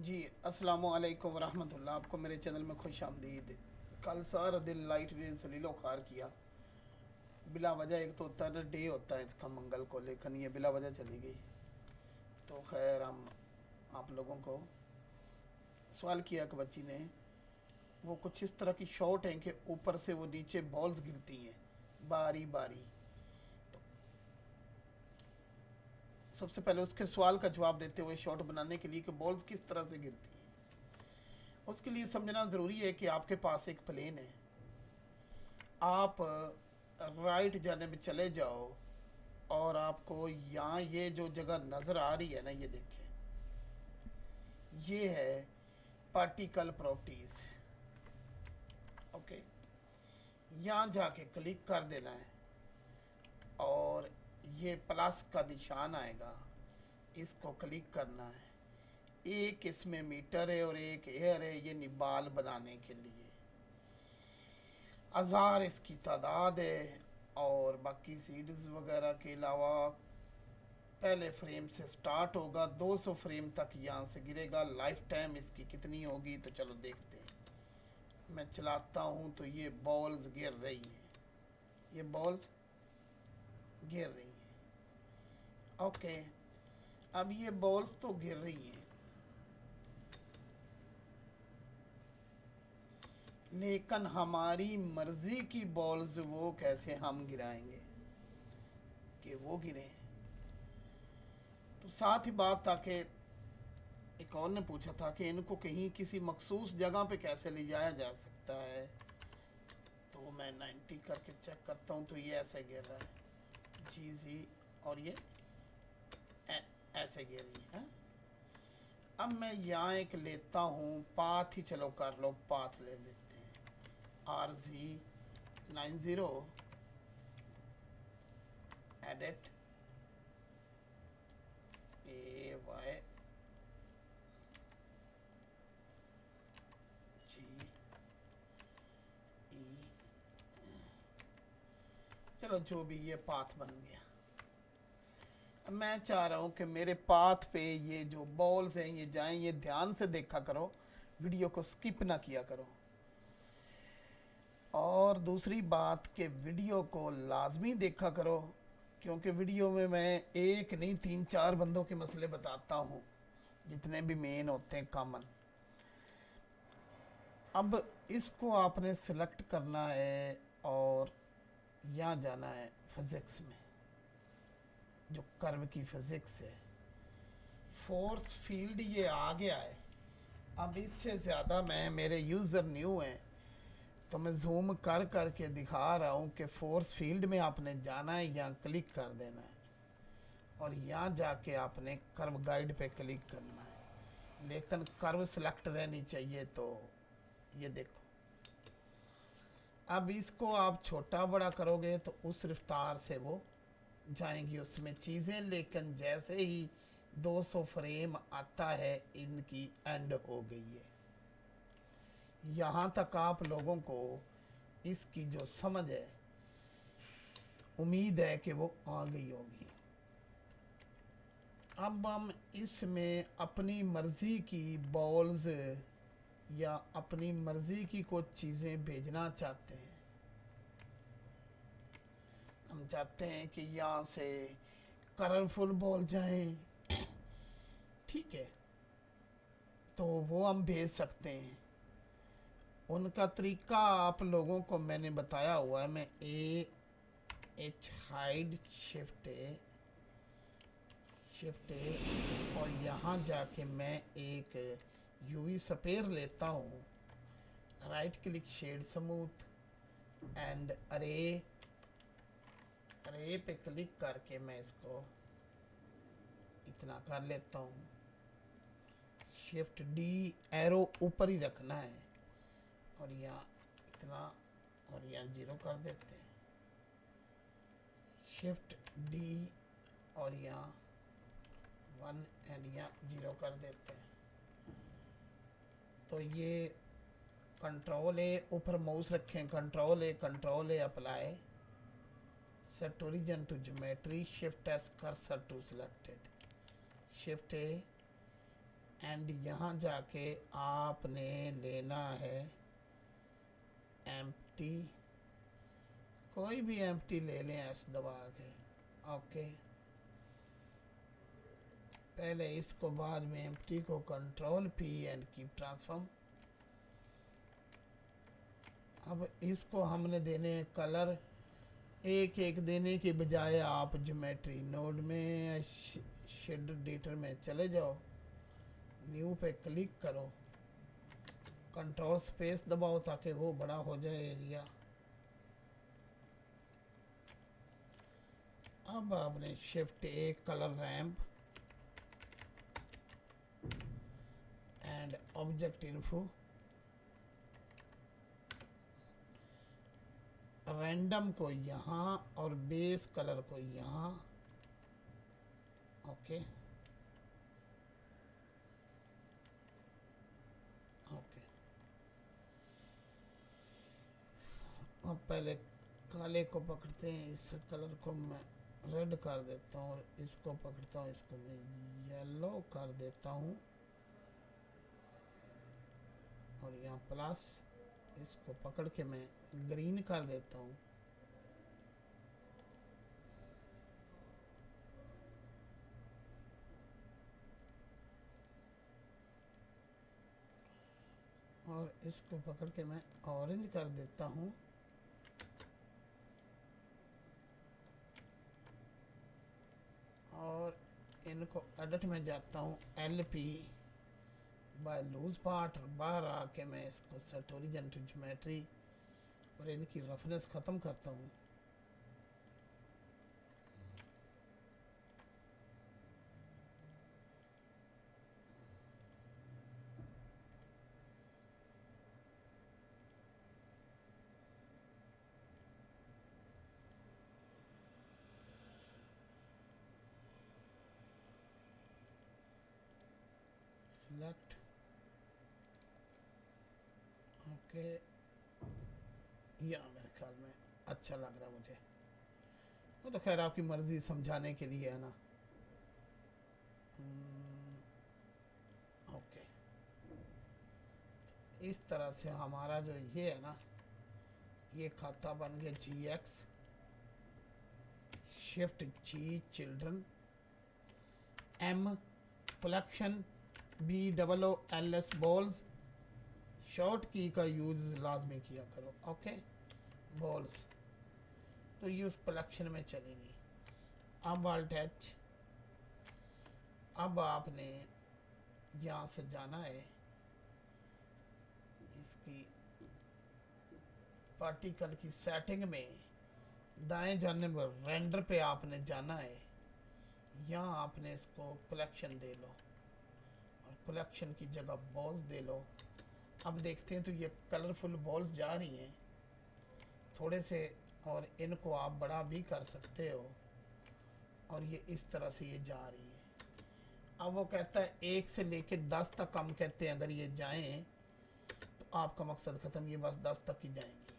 जी अस्सलामु अलैकुम वरहमतुल्लाह। आपको मेरे चैनल में खुश आमदीद। कल सारा दिन लाइट ने सलीलो खार किया बिला वजह। एक तो थर्ड डे होता है इसका मंगल को, लेकिन ये बिला वजह चली गई। तो खैर हम आप लोगों को सवाल किया कि बच्ची ने वो कुछ इस तरह की शॉट हैं कि ऊपर से वो नीचे बॉल्स गिरती हैं बारी बारी। तो सबसे पहले उसके सवाल का जवाब देते हुए शॉट बनाने के लिए कि बॉल्स किस तरह से गिरती हैं, उसके लिए समझना ज़रूरी है कि आपके पास एक प्लेन है। आप राइट जाने में चले जाओ और आपको यहाँ ये जो जगह नज़र आ रही है ना, ये देखें, ये है पार्टिकल प्रॉपर्टीज़। ओके, यहाँ जाके क्लिक कर देना है और ये प्लस का निशान आएगा, इसको क्लिक करना है। एक इसमें मीटर है और एक एयर है, ये निबाल बनाने के लिए। हज़ार इसकी तादाद है और बाकी सीड्स वगैरह के अलावा पहले फ्रेम से स्टार्ट होगा, 200 फ्रेम तक यहाँ से गिरेगा। लाइफ टाइम इसकी कितनी होगी तो चलो देखते हैं। मैं चलाता हूँ तो ये बॉल्स गिर रही हैं, ये बॉल्स गिर रही हैं। ओके, अब ये बॉल्स तो गिर रही हैं, लेकिन हमारी मर्ज़ी की बॉल्स वो कैसे हम गिराएंगे कि वो गिरें। तो साथ ही बात ताकि एक और ने पूछा था कि इनको कहीं किसी मखसूस जगह पे कैसे ले जाया जा सकता है। तो मैं 90 करके चेक करता हूँ तो ये ऐसे गिर रहा है जी जी, और ये ऐसे गिर रही है। अब मैं यहाँ एक लेता हूँ पाथ ही, चलो कर लो, पाथ ले लेते हैं। RZ90 edit AY G E, चलो जो भी, ये पाथ बन गया। अब मैं चाह रहा हूँ कि मेरे पाथ पे ये जो बॉल्स हैं ये जाएं। ये ध्यान से देखा करो, वीडियो को स्किप ना किया करो। और दूसरी बात कि वीडियो को लाजमी देखा करो, क्योंकि वीडियो में मैं एक नहीं 3-4 बंदों के मसले बताता हूँ, जितने भी मेन होते हैं कॉमन। अब इसको आपने सेलेक्ट करना है और यहाँ जाना है फिज़िक्स में, जो कर्व की फिज़िक्स है। फोर्स फील्ड ये आ गया है। अब इससे ज़्यादा मैं, मेरे यूज़र न्यू हैं तो मैं जूम कर कर के दिखा रहा हूँ कि फोर्स फील्ड में आपने जाना है, यहाँ क्लिक कर देना है और यहाँ जाके आपने कर्व गाइड पे क्लिक करना है। लेकिन कर्व सेलेक्ट रहनी चाहिए। तो ये देखो, अब इसको आप छोटा बड़ा करोगे तो उस रफ्तार से वो जाएंगी उसमें चीज़ें, लेकिन जैसे ही 200 फ्रेम आता है इनकी एंड हो गई है। यहाँ तक आप लोगों को इसकी जो समझ है, उम्मीद है कि वो आ गई होगी। अब हम इसमें अपनी मर्ज़ी की बॉल्स या अपनी मर्ज़ी की कुछ चीज़ें भेजना चाहते हैं। हम चाहते हैं कि यहाँ से कलरफुल बॉल जाएं, ठीक है, तो वो हम भेज सकते हैं। उनका तरीका आप लोगों को मैंने बताया हुआ है। मैं AH हाइड शिफ्ट ए और यहाँ जाके मैं एक यूवी स्पेयर लेता हूँ, right click shade smooth and अरे पे क्लिक करके मैं इसको इतना कर लेता हूँ। शिफ्ट D, एरो ऊपर ही रखना है और यहाँ इतना और यहाँ 0 कर देते हैं। शिफ्ट D और यहाँ 1 एंड यहाँ 0 कर देते हैं। तो ये कंट्रोल ए, ऊपर माउस रखें, control A apply, set origin to geometry, shift S cursor to selected, shift A and यहाँ जाके आपने लेना है एम्प्टी, कोई भी एम्प्टी ले लें एस दबा के। ओके, पहले इसको, बाद में एम्प्टी को, control P and keep transform. अब इसको हमने देने कलर, एक एक देने के बजाय आप ज्योमेट्री नोड में शेड एडिटर में चले जाओ, न्यू पे क्लिक करो, कंट्रोल स्पेस दबाओ ताकि वो बड़ा हो जाए एरिया। अब आपने shift A colour ramp and object info, random को यहाँ और बेस कलर को यहाँ। ओके ओके, अब पहले काले को पकड़ते हैं, इस कलर को मैं रेड कर देता हूँ, और इसको पकड़ता हूँ, इसको मैं येलो कर देता हूँ, और यहाँ प्लस, इसको पकड़ के मैं ग्रीन कर देता हूँ। और इसको पकड़ के मैं ऑरेंज कर देता हूँ। और इनको एडिट में जाता हूँ, LP बाय लूज पार्ट, बाहर आके मैं इसको सेट ओरिजिन टू ज्योमेट्री, और इनकी रफनेस ख़त्म करता हूँ। सिलेक्ट, ओके, या मेरे ख्याल में अच्छा लग रहा मुझे, वो तो खैर आपकी मर्ज़ी, समझाने के लिए है ना। ओके, इस तरह से हमारा जो ये है ना, ये खाता बन गया GX, shift G children, M collection, BOOLS balls, short की का यूज़ लाजमी किया करो। ओके, बॉल्स तो ये उस कलेक्शन में चलेगी। अब Alt H, अब आपने यहाँ से जाना है, इसकी पार्टिकल की सेटिंग में दाएं जाने पर रेंडर पे आपने जाना है, यहाँ आपने इसको कलेक्शन दे लो, और कलेक्शन की जगह बॉल्स दे लो। अब देखते हैं तो ये कलरफुल बॉल्स जा रही हैं थोड़े से, और इनको आप बड़ा भी कर सकते हो, और ये इस तरह से ये जा रही है। अब वो कहता है 1 से लेके 10 तक, हम कहते हैं अगर ये जाएं तो आपका मकसद ख़त्म, ये बस 10 तक ही जाएंगी।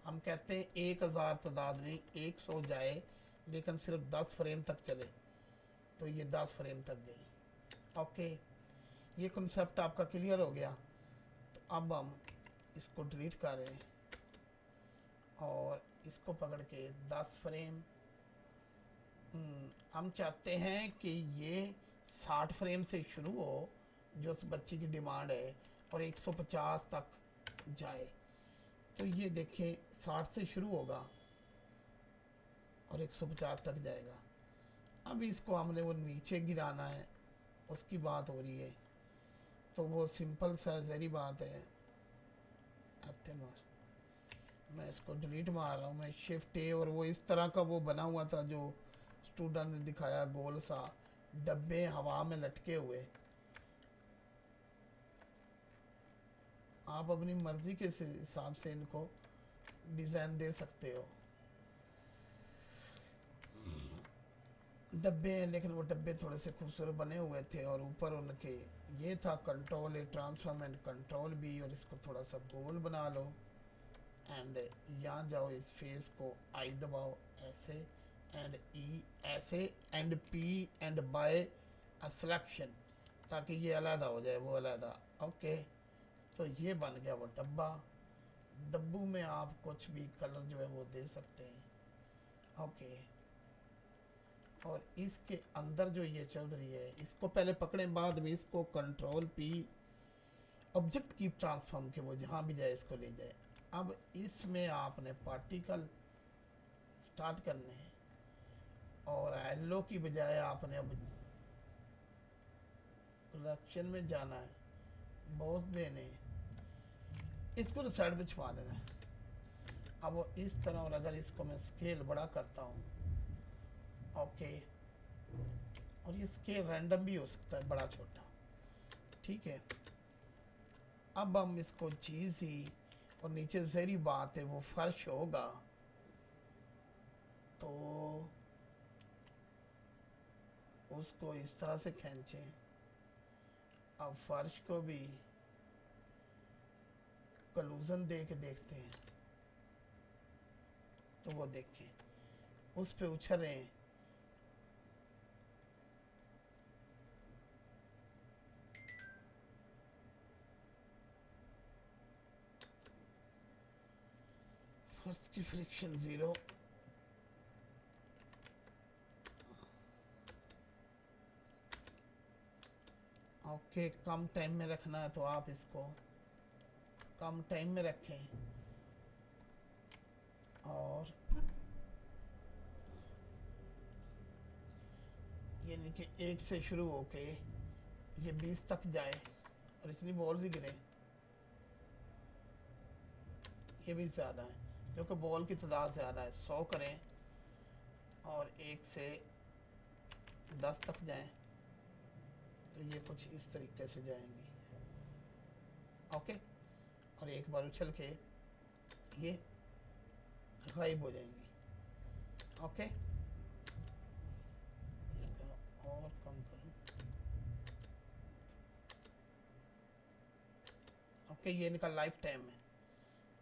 हम कहते हैं 1000 तादाद नहीं, 100 जाए लेकिन सिर्फ 10 फ्रेम तक चले, तो ये 10 फ्रेम तक गई। ओके, ये कंसेप्ट आपका क्लियर हो गया। तो अब हम इसको डिलीट कर रहे हैं, और इसको पकड़ के 10 फ्रेम, हम चाहते हैं कि ये 60 फ्रेम से शुरू हो, जो उस बच्ची की डिमांड है, और 150 तक जाए। तो ये देखें 60 से शुरू होगा और 150 तक जाएगा। अब इसको हमने वो नीचे गिराना है, उसकी बात हो रही है, तो वो सिंपल सा जहरी बात है। मैं इसको डिलीट मार रहा हूँ, मैं शिफ्ट ए, और वो इस तरह का वो बना हुआ था जो स्टूडेंट ने दिखाया, गोल सा डब्बे हवा में लटके हुए। आप अपनी मर्ज़ी के हिसाब से इनको डिज़ाइन दे सकते हो। डब्बे हैं, लेकिन वो डब्बे थोड़े से खूबसूरत बने हुए थे, और ऊपर उनके ये था control A transform and control B, और इसको थोड़ा सा गोल बना लो। एंड यहाँ जाओ, इस फेस को आई दबाओ ऐसे, एंड ई ऐसे, and P, and by a selection, ताकि ये अलहदा हो जाए, वो अलहदा। ओके, तो ये बन गया वो डब्बा। डब्बू में आप कुछ भी कलर जो है वो दे सकते हैं। ओके, और इसके अंदर जो ये चल रही है, इसको पहले पकड़ें, बाद में इसको कंट्रोल पी ऑब्जेक्ट की ट्रांसफॉर्म के वो जहाँ भी जाए इसको ले जाए। अब इसमें आपने पार्टिकल स्टार्ट करने हैं और येलो की बजाय आपने अब कलेक्शन में जाना है, बॉस देने, इसको तो साइड में छुपा देना है। अब वो इस तरह, और अगर इसको मैं स्केल बड़ा करता हूँ, ओके, और ये स्केल रैंडम भी हो सकता है, बड़ा छोटा, ठीक है। अब हम इसको चीज़ ही, और नीचे जहरी बात है वो फर्श होगा, तो उसको इस तरह से खींचें। अब फर्श को भी कलूजन दे के देखते हैं, तो वो देखें उस पे उछलें, फर्श की फ्रिक्शन 0। ओके, कम टाइम में रखना है तो आप इसको कम टाइम में रखें, और यानी कि 1 से शुरू होके ये 20 तक जाए और इतनी बॉल्स ही गिरे। ये भी ज़्यादा है क्योंकि बॉल की तादाद ज़्यादा है। 100 करें और 1 से 10 तक जाएं, तो ये कुछ इस तरीके से जाएंगी। ओके, और एक बार उछल के ये गायब हो जाएंगी। ओके, इसका और कम करूँ। ओके, ये इनका लाइफ टाइम है,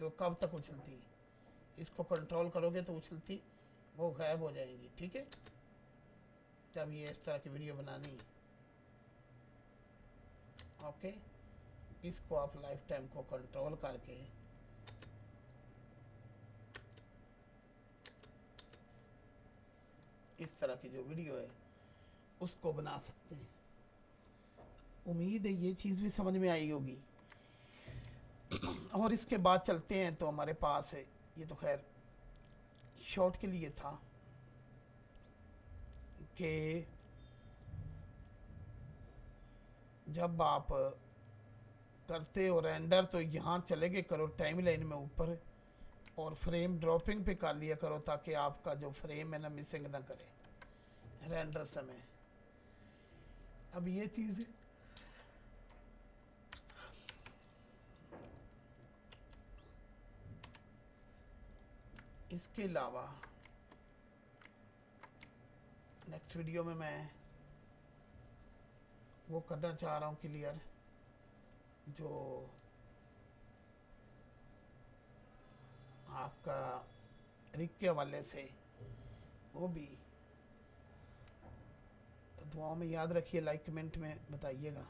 जो कब तक उछलती है। इसको कंट्रोल करोगे तो उछलती वो गायब हो जाएंगी, ठीक है, जब ये इस तरह की वीडियो बनानी है। ओके, इसको आप लाइफ टाइम को कंट्रोल करके इस तरह की जो वीडियो है उसको बना सकते हैं। उम्मीद है ये चीज़ भी समझ में आई होगी। और इसके बाद चलते हैं, तो हमारे पास है, ये तो खैर शॉर्ट के लिए था कि जब आप करते हो रेंडर तो यहाँ चले गए करो टाइम लाइन में ऊपर, और फ्रेम ड्रॉपिंग पे कर लिया करो ताकि आपका जो फ्रेम है ना मिसिंग ना करे रेंडर समय। अब ये चीज़ इसके अलावा नेक्स्ट वीडियो में मैं वो करना चाह रहा हूँ क्लियर, जो आपका रिक के हवाले से, वो भी। तो दुआओं में याद रखिए, लाइक कमेंट में बताइएगा।